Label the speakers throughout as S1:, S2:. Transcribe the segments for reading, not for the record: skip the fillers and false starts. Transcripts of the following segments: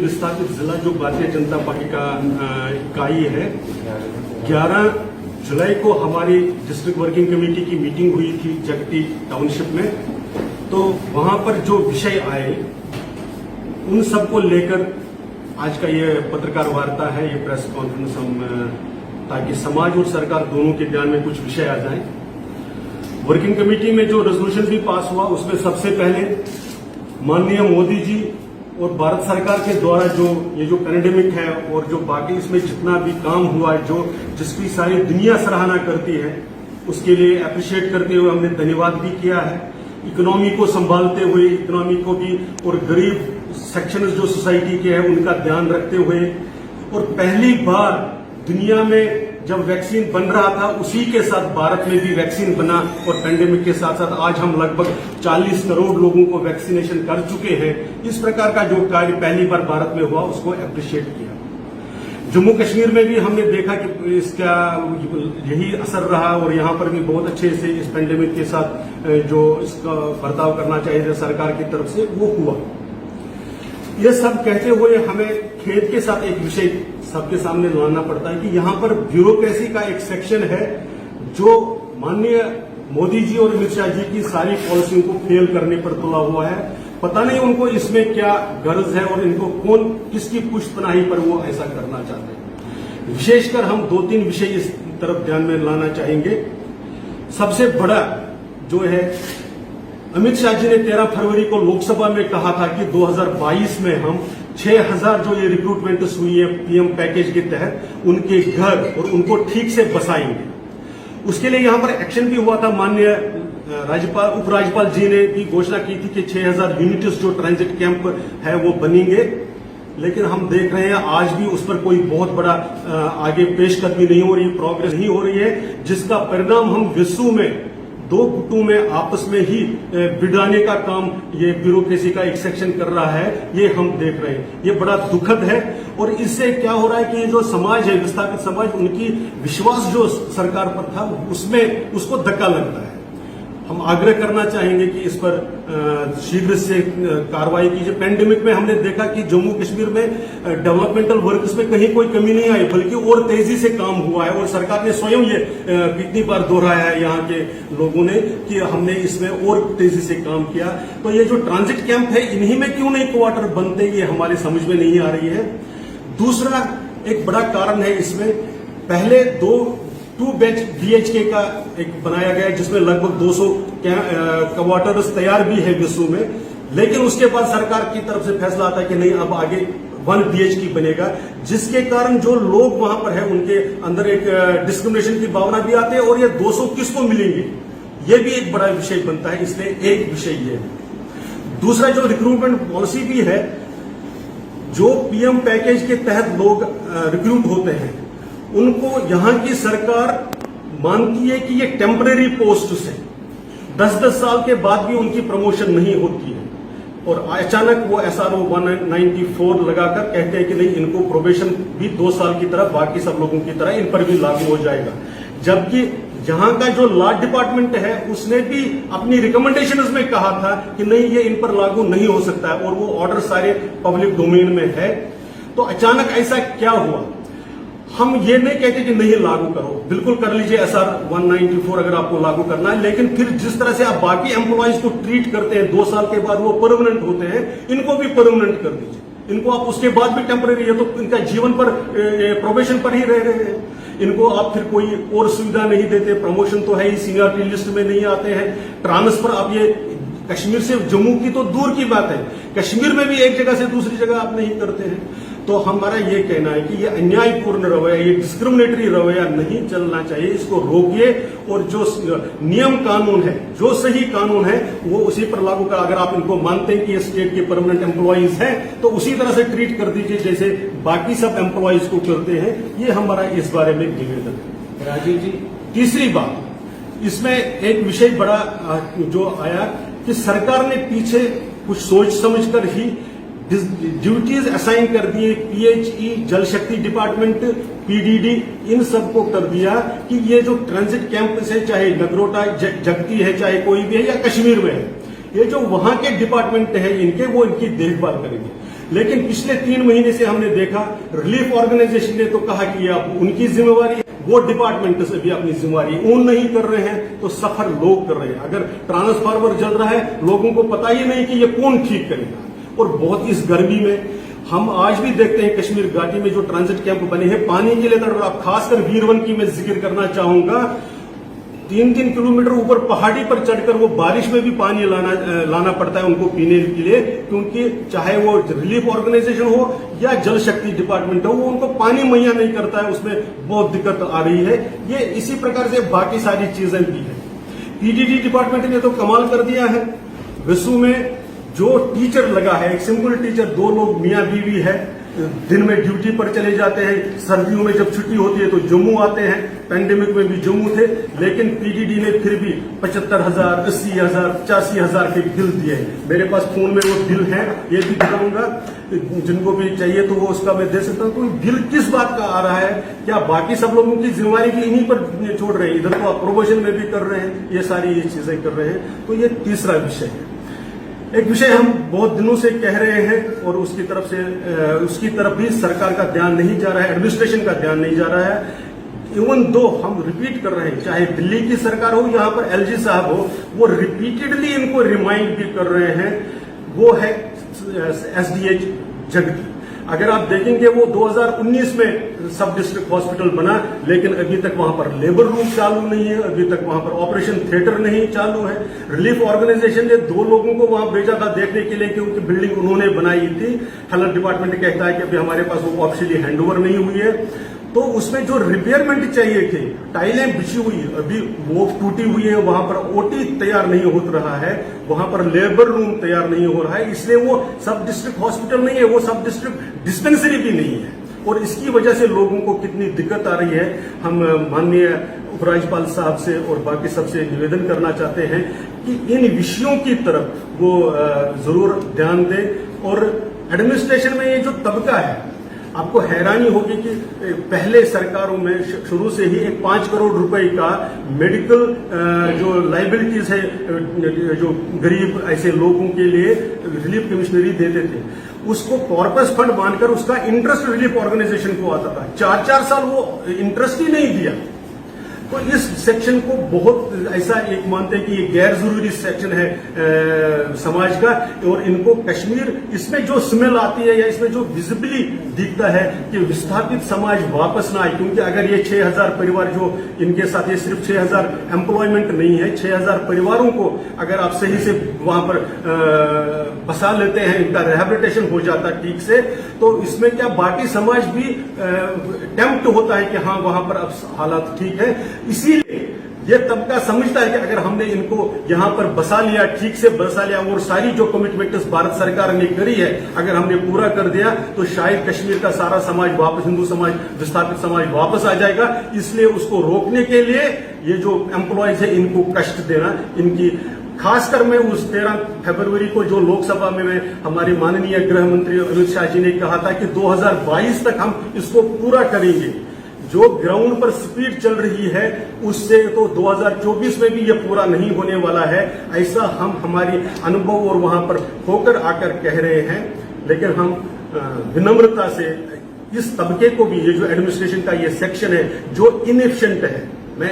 S1: विस्थापित जिला जो भारतीय जनता पार्टी का इकाई है, 11 जुलाई को हमारी डिस्ट्रिक्ट वर्किंग कमेटी की मीटिंग हुई थी जगती टाउनशिप में। तो वहां पर जो विषय आए उन सबको लेकर आज का ये पत्रकार वार्ता है, ये प्रेस कॉन्फ्रेंस हम, ताकि समाज और सरकार दोनों के ध्यान में कुछ विषय आ जाए। वर्किंग कमेटी में जो रेजोल्यूशन भी पास हुआ उसमें सबसे पहले माननीय मोदी जी और भारत सरकार के द्वारा जो पैंडेमिक है और जो बाकी इसमें जितना भी काम हुआ है, जिसकी सारी दुनिया सराहना करती है, उसके लिए अप्रिशिएट करते हुए हमने धन्यवाद भी किया है। इकोनॉमी को संभालते हुए, इकोनॉमी को भी और गरीब सेक्शन जो सोसाइटी के हैं उनका ध्यान रखते हुए, और पहली बार दुनिया में जब वैक्सीन बन रहा था उसी के साथ भारत में भी वैक्सीन बना, और पैंडेमिक के साथ साथ आज हम लगभग 40 करोड़ लोगों को वैक्सीनेशन कर चुके हैं। इस प्रकार का जो कार्य पहली बार भारत में हुआ उसको अप्रिशिएट किया। जम्मू कश्मीर में भी हमने देखा कि इसका यही असर रहा, और यहां पर भी बहुत अच्छे से इस पैंडेमिक के साथ जो इसका बर्ताव करना चाहिए सरकार की तरफ से वो हुआ। ये सब कहते हुए हमें खेद के साथ एक विषय सबके सामने लाना पड़ता है कि यहां पर ब्यूरोक्रेसी का एक सेक्शन है जो माननीय मोदी जी और अमित शाह जी की सारी पॉलिसियों को फेल करने पर तुला हुआ है। पता नहीं उनको इसमें क्या गर्ज है और इनको कौन किसकी पुष्टपनाही पर वो ऐसा करना चाहते हैं। विशेषकर हम 2-3 विषय इस तरफ ध्यान में लाना चाहेंगे। सबसे बड़ा जो है, अमित शाह जी ने 13 फरवरी को लोकसभा में कहा था कि 2022 में हम 6000 जो ये रिक्रूटमेंट हुई है पीएम पैकेज के तहत उनके घर और उनको ठीक से बसाएंगे। उसके लिए यहां पर एक्शन भी हुआ था। माननीय राज्यपाल, उपराज्यपाल जी ने भी घोषणा की थी कि 6000 यूनिट्स जो ट्रांजिट कैंप है वो बनेंगे, लेकिन हम देख रहे हैं आज भी उस पर कोई बहुत बड़ा आगे पेशकदमी नहीं हो रही, प्रोग्रेस नहीं हो रही है, जिसका परिणाम हम विश्व में 2 गुटों में आपस में ही भिड़ाने का काम ये ब्यूरोक्रेसी का एक सेक्शन कर रहा है, ये हम देख रहे हैं। ये बड़ा दुखद है, और इससे क्या हो रहा है कि जो समाज है, विस्थापित समाज, उनकी विश्वास जो सरकार पर था उसमें उसको धक्का लगता है। हम आग्रह करना चाहेंगे कि इस पर शीघ्र से कार्रवाई कीजिए। पैंडेमिक में हमने देखा कि जम्मू कश्मीर में डेवलपमेंटल वर्क्स में कहीं कोई कमी नहीं आई, बल्कि और तेजी से काम हुआ है, और सरकार ने स्वयं ये कितनी बार दोहराया है यहाँ के लोगों ने कि हमने इसमें और तेजी से काम किया। तो ये जो ट्रांजिट कैंप है इन्हीं में क्यों नहीं क्वार्टर बनते, ये हमारे समझ में नहीं आ रही है। दूसरा एक बड़ा कारण है इसमें, पहले 2 BHK का एक बनाया गया जिसमें लगभग 200 क्वार्टर्स तैयार भी है विश्व में, लेकिन उसके बाद सरकार की तरफ से फैसला आता है कि नहीं, अब आगे 1 BHK बनेगा, जिसके कारण जो लोग वहां पर है उनके अंदर एक डिस्क्रिमिनेशन की भावना भी आती है, और ये 200 किसको मिलेंगे, ये भी एक बड़ा विषय बनता है। इसलिए एक विषय ये है। दूसरा जो रिक्रूटमेंट पॉलिसी भी है, जो पीएम पैकेज के तहत लोग रिक्रूट होते हैं उनको यहां की सरकार मानती है कि ये टेम्परेरी पोस्ट है, 10-10 साल के बाद भी उनकी प्रमोशन नहीं होती है, और अचानक वो SRO 194 लगाकर कहते हैं कि नहीं, इनको प्रोबेशन भी 2 साल की तरह बाकी सब लोगों की तरह इन पर भी लागू हो जाएगा। जबकि यहां का जो लॉ डिपार्टमेंट है उसने भी अपनी रिकमेंडेशंस में कहा था कि नहीं, ये इन पर लागू नहीं हो सकता है, और वो ऑर्डर सारे पब्लिक डोमेन में है। तो अचानक ऐसा क्या हुआ? हम ये नहीं कहते कि नहीं लागू करो, बिल्कुल कर लीजिए SR 194 अगर आपको लागू करना है, लेकिन फिर जिस तरह से आप बाकी एम्प्लॉइज को ट्रीट करते हैं, 2 साल के बाद वो परमानेंट होते हैं, इनको भी परमानेंट कर दीजिए। इनको आप उसके बाद भी टेम्परेरी है तो इनका जीवन पर प्रोबेशन पर ही रह रहे हैं, इनको आप फिर कोई और सुविधा नहीं देते, प्रमोशन तो है ही, सीनियरिटी लिस्ट में नहीं आते हैं, ट्रांसफर आप ये कश्मीर से जम्मू की तो दूर की बात है, कश्मीर में भी एक जगह से दूसरी जगह आप नहीं करते हैं। तो हमारा ये कहना है कि ये अन्यायपूर्ण रवैया, ये डिस्क्रिमिनेटरी रवैया नहीं चलना चाहिए, इसको रोकिए, और जो नियम कानून है, जो सही कानून है वो उसी पर लागू कर। अगर आप इनको मानते हैं कि ये स्टेट के परमानेंट एम्प्लॉइज हैं तो उसी तरह से ट्रीट कर दीजिए जैसे बाकी सब एम्प्लॉइज को करते हैं। ये हमारा इस बारे में निवेदन है।
S2: राजीव जी,
S1: तीसरी बात, इसमें एक विषय बड़ा जो आया कि सरकार ने पीछे कुछ सोच समझकर ही ड्यूटीज असाइन कर दिए, PHE, जल शक्ति डिपार्टमेंट, PDD, इन सबको कर दिया कि ये जो ट्रांजिट कैंप है, चाहे नगरोटा, जगती है, चाहे कोई भी है या कश्मीर में है, ये जो वहां के डिपार्टमेंट है इनके, वो इनकी देखभाल करेंगे। लेकिन पिछले 3 महीने से हमने देखा रिलीफ ऑर्गेनाइजेशन ने तो कहा कि आप उनकी जिम्मेवारी है, वो डिपार्टमेंट से भी अपनी जिम्मेवारी उन नहीं कर रहे हैं, तो सफर लोग कर रहे हैं। अगर ट्रांसफार्मर जल रहा है, लोगों को पता ही नहीं कि ये कौन ठीक करेगा। और बहुत इस गर्मी में हम आज भी देखते हैं कश्मीर घाटी में जो ट्रांजिट कैंप बने हैं पानी के लिए तड़प, खासकर वीरवन की मैं जिक्र करना चाहूंगा। 3-3 किलोमीटर ऊपर पहाड़ी पर चढ़कर वो बारिश में भी पानी लाना पड़ता है उनको पीने के लिए, क्योंकि चाहे वो रिलीफ ऑर्गेनाइजेशन हो या जल शक्ति डिपार्टमेंट हो, वो उनको पानी मुहैया नहीं करता है, उसमें बहुत दिक्कत आ रही है। ये इसी प्रकार से बाकी सारी चीजें भी है। पीडीडी डिपार्टमेंट ने तो कमाल कर दिया है। विश्व में जो टीचर लगा है, एक सिंपल टीचर, 2 लोग मियां बीवी है, दिन में ड्यूटी पर चले जाते हैं, सर्दियों में जब छुट्टी होती है तो जम्मू आते हैं, पैंडेमिक में भी जम्मू थे, लेकिन पीडीडी ने फिर भी 75,000, 80,000, 85,000 के बिल दिए। मेरे पास फोन में वो बिल है, ये भी दिखाऊंगा, जिनको भी चाहिए तो वो उसका मैं दे सकता हूँ। तो बिल किस बात का आ रहा है? क्या बाकी सब लोगों की जिम्मेवारी भी इन्हीं पर छोड़ रहे हैं? इधर तो अप्रोवेशन में भी कर रहे हैं, ये सारी ये चीजें कर रहे हैं। तो ये तीसरा विषय है। एक विषय हम बहुत दिनों से कह रहे हैं और उसकी तरफ भी सरकार का ध्यान नहीं जा रहा है, एडमिनिस्ट्रेशन का ध्यान नहीं जा रहा है। इवन दो हम रिपीट कर रहे हैं, चाहे दिल्ली की सरकार हो, यहाँ पर एलजी साहब हो, वो रिपीटेडली इनको रिमाइंड भी कर रहे हैं। वो है एसडीएच जगती। अगर आप देखेंगे वो 2019 में सब डिस्ट्रिक्ट हॉस्पिटल बना, लेकिन अभी तक वहां पर लेबर रूम चालू नहीं है, अभी तक वहां पर ऑपरेशन थिएटर नहीं चालू है। रिलीफ ऑर्गेनाइजेशन ने 2 लोगों को वहां भेजा था देखने के लिए, क्योंकि बिल्डिंग उन्होंने बनाई थी। हेल्थ डिपार्टमेंट कहता है कि अभी हमारे पास वो ऑफिशियली हैंडओवर नहीं हुई है। तो उसमें जो रिपेयरमेंट चाहिए थे, टाइलें बिछी हुई, अभी वो टूटी हुई है, वहां पर ओटी तैयार नहीं हो रहा है, वहां पर लेबर रूम तैयार नहीं हो रहा है, इसलिए वो सब डिस्ट्रिक्ट हॉस्पिटल नहीं है, वो सब डिस्ट्रिक्ट डिस्पेंसरी भी नहीं है। और इसकी वजह से लोगों को कितनी दिक्कत आ रही है। हम माननीय उपराज्यपाल साहब से और बाकी सबसे निवेदन करना चाहते हैं कि इन विषयों की तरफ वो जरूर ध्यान दें। और एडमिनिस्ट्रेशन में ये जो तबका है, आपको हैरानी होगी कि पहले सरकारों में शुरू से ही एक 5 करोड़ रुपए का मेडिकल जो लाइबिलिटीज है, जो गरीब ऐसे लोगों के लिए रिलीफ कमिश्नरी देते थे, उसको कॉर्पस फंड मानकर उसका इंटरेस्ट रिलीफ ऑर्गेनाइजेशन को आता था। 4-4 साल वो इंटरेस्ट ही नहीं दिया। तो इस सेक्शन को बहुत ऐसा एक मानते हैं कि ये गैर जरूरी सेक्शन है समाज का, और इनको कश्मीर, इसमें जो स्मेल आती है या इसमें जो विजिबली दिखता है कि विस्थापित समाज वापस ना आए। क्योंकि अगर ये 6,000 परिवार जो इनके साथ, ये सिर्फ 6,000 एम्प्लॉयमेंट नहीं है, 6,000 परिवारों को अगर आप सही से वहां पर बसा लेते हैं, इनका रिहेबिलिटेशन हो जाता ठीक से, तो इसमें क्या बाकी समाज भी टेम्प्ट होता है कि हाँ वहां पर अब हालात ठीक है। इसीलिए ये तबका समझता है कि अगर हमने इनको यहां पर बसा लिया, ठीक से बसा लिया, और सारी जो कमिटमेंट्स भारत सरकार ने करी है अगर हमने पूरा कर दिया, तो शायद कश्मीर का सारा समाज वापस, हिंदू समाज, विस्थापित समाज वापस आ जाएगा। इसलिए उसको रोकने के लिए ये जो एम्प्लॉयज है इनको कष्ट देना, इनकी खासकर मैं उस 13 फरवरी को जो लोकसभा में हमारे माननीय गृह मंत्री अमित शाह जी ने कहा था कि 2022 तक हम इसको पूरा करेंगे। जो ग्राउंड पर स्पीड चल रही है उससे तो 2024 में भी ये पूरा नहीं होने वाला है, ऐसा हम हमारी अनुभव और वहां पर होकर आकर कह रहे हैं। लेकिन हम विनम्रता से इस तबके को भी, ये जो एडमिनिस्ट्रेशन का ये सेक्शन है जो इनएफिशिएंट है, मैं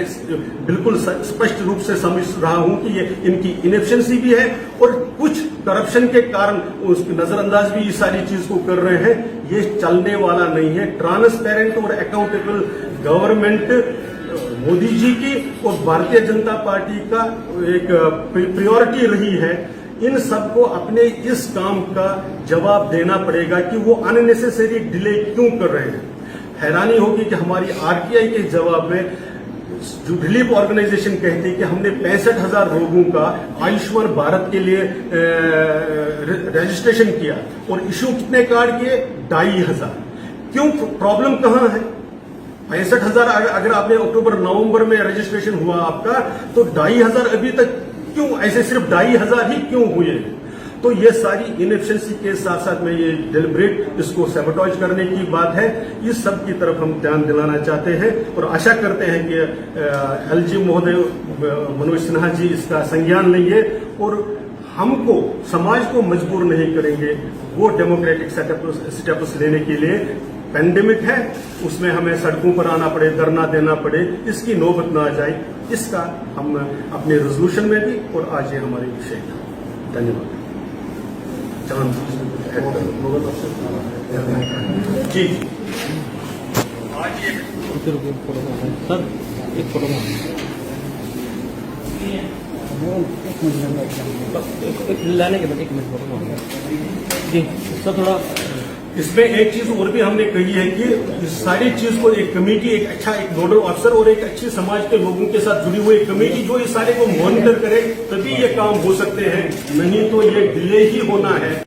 S1: बिल्कुल स्पष्ट रूप से समझ रहा हूं कि ये इनकी इनएफिशिएंसी भी है और कुछ करप्शन के कारण उसकी नजरअंदाज भी इस सारी चीज को कर रहे हैं। ये चलने वाला नहीं है। ट्रांसपेरेंट और अकाउंटेबल गवर्नमेंट मोदी जी की और भारतीय जनता पार्टी का एक प्रायोरिटी रही है। इन सबको अपने इस काम का जवाब देना पड़ेगा कि वो अननेसेसरी डिले क्यों कर रहे हैं। हैरानी होगी कि हमारी आरटीआई के जवाब में जो रिलीफ ऑर्गेनाइजेशन कहती है कि हमने 65,000 लोगों का आयुष्मान भारत के लिए रजिस्ट्रेशन किया और इशू कितने कार्ड किए? 2,500। क्यों? प्रॉब्लम कहां है? 65,000 अगर आपने अक्टूबर-नवंबर में रजिस्ट्रेशन हुआ आपका, तो 2,500 अभी तक क्यों? ऐसे सिर्फ 2,500 ही क्यों हुए? तो ये सारी इनएफिशिएंसी के साथ साथ में ये डेलिब्रेट इसको सैबोटेज करने की बात है। इस सब की तरफ हम ध्यान दिलाना चाहते हैं और आशा करते हैं कि एलजी महोदय मनोज सिन्हा जी इसका संज्ञान लेंगे और हमको समाज को मजबूर नहीं करेंगे वो डेमोक्रेटिक स्टेप्स लेने के लिए। पेंडेमिक है, उसमें हमें सड़कों पर आना पड़े, धरना देना पड़े, इसकी नौबत ना आ जाए, इसका हम अपने रेजोल्यूशन में भी और आज ये हमारे विषय था। धन्यवाद। जी आज ये
S2: सर एक फोटो लाने के बाद 1 मिनट फोटो जी सर थोड़ा।
S1: इसमें एक चीज और भी हमने कही है कि इस सारी चीज को एक कमेटी, एक अच्छा एक नोडल अफसर और एक अच्छी समाज के लोगों के साथ जुड़ी हुई कमेटी जो इस सारे को मॉनिटर करे, तभी ये काम हो सकते हैं, नहीं तो ये डिले ही होना है।